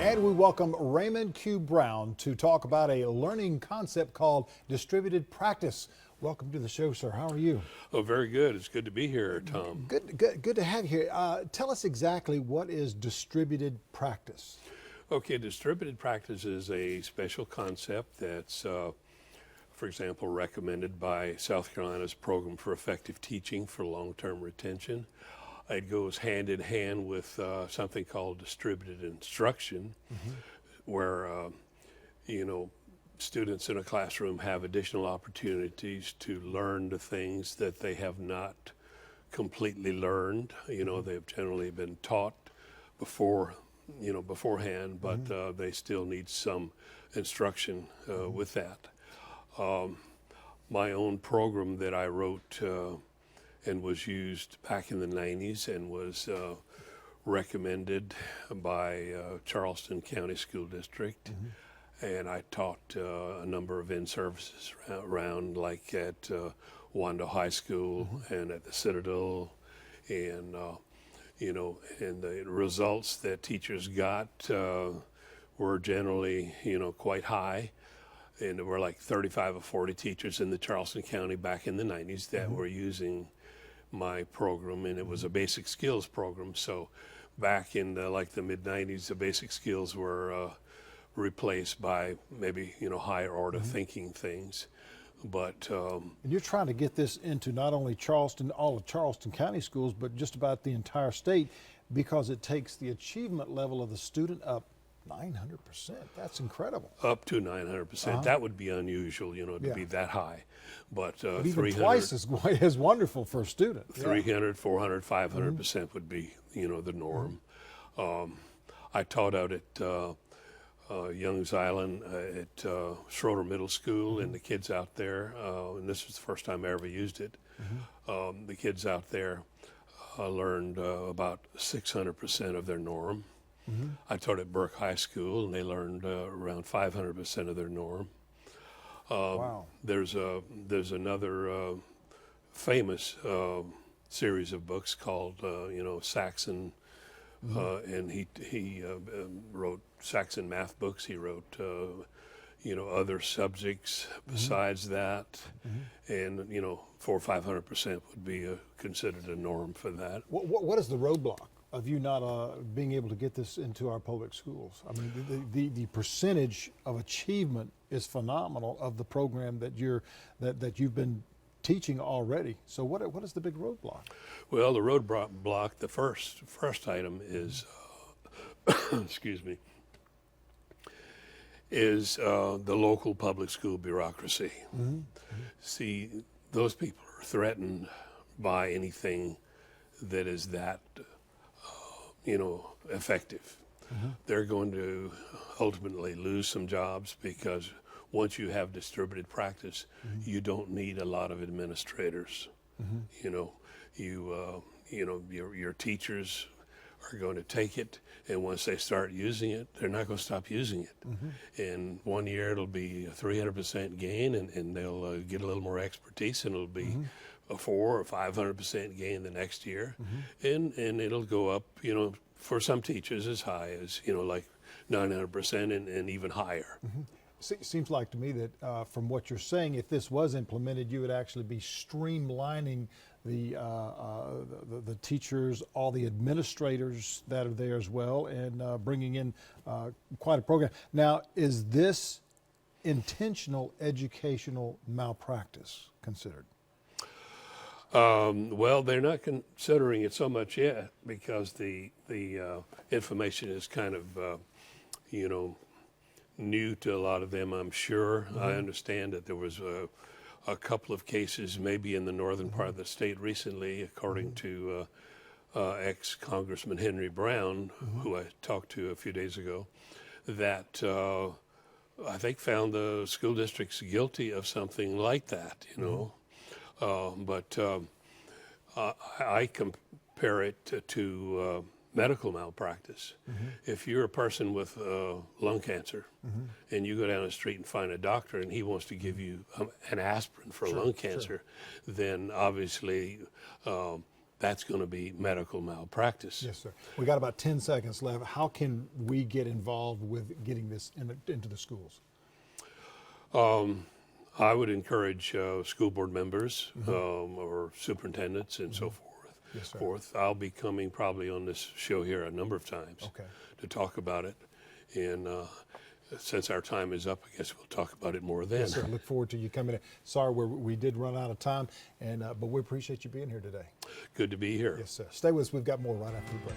And we welcome Raymond Q. Brown to talk about a learning concept called distributed practice. Welcome to the show, sir. How are you? Oh, very good. It's good to be here, Tom. Good to have you here. Tell us exactly what is distributed practice. Okay, distributed practice is a special concept that's, for example, recommended by South Carolina's Program for Effective Teaching for Long-Term Retention. It goes hand in hand with something called distributed instruction, where, students in a classroom have additional opportunities to learn the things that they have not completely learned. They've generally been taught beforehand, but they still need some instruction with that. My own program that I wrote and was used back in the 90s and was recommended by Charleston County School District. And I taught a number of in-services around, like at Wando High School and at the Citadel, and and the results that teachers got were generally, quite high. And there were like 35 or 40 teachers in the Charleston County back in the 90s that were using my program, and it was a basic skills program. So back in the mid-90s, the basic skills were replaced by maybe higher order thinking things. But and you're trying to get this into not only Charleston, all of Charleston County schools, but just about the entire state, because it takes the achievement level of the student up 900%. That's incredible. Up to 900%. That would be unusual, to be that high. But even twice as wonderful for a student. 300, 400, 500% would be, the norm. I taught out at Young's Island at Schroeder Middle School, and the kids out there, and this was the first time I ever used it, the kids out there learned about 600% of their norm. I taught at Burke High School, and they learned around 500% of their norm. Wow. There's another famous series of books called, Saxon, and he wrote Saxon math books. He wrote, other subjects besides that, and 400 or 500% would be considered a norm for that. What is the roadblock of you not being able to get this into our public schools? I mean, the percentage of achievement is phenomenal of the program that you've been teaching already. So what is the big roadblock? Well, the roadblock, the first item is, excuse me, is the local public school bureaucracy. See, those people are threatened by anything that is that effective. They're going to ultimately lose some jobs, because once you have distributed practice, you don't need a lot of administrators. Your teachers are going to take it, and once they start using it, they're not going to stop using it. And 1 year it'll be a 300% gain, and they'll get a little more expertise, and it'll be a 400 or 500% gain the next year, and it'll go up, for some teachers as high as like 900% and even higher. Seems like to me that from what you're saying, if this was implemented, you would actually be streamlining the teachers, all the administrators that are there as well, and bringing in quite a program. Now, is this intentional educational malpractice considered? Well, they're not considering it so much yet, because the information is kind of, new to a lot of them, I'm sure. I understand that there was a couple of cases, maybe in the northern part of the state recently, according to ex-Congressman Henry Brown, who I talked to a few days ago, that I think found the school districts guilty of something like that, But I compare it to medical malpractice. If you're a person with lung cancer and you go down the street and find a doctor and he wants to give you an aspirin for lung cancer, then obviously that's going to be medical malpractice. Yes, sir. We got about 10 seconds left. How can we get involved with getting this into the schools? I would encourage school board members or superintendents and so forth. Yes, sir. I'll be coming probably on this show here a number of times Okay. to talk about it. And since our time is up, I guess we'll talk about it more then. Yes, sir. Look forward to you coming in. Sorry, we did run out of time, but we appreciate you being here today. Good to be here. Yes, sir. Stay with us. We've got more right after the break.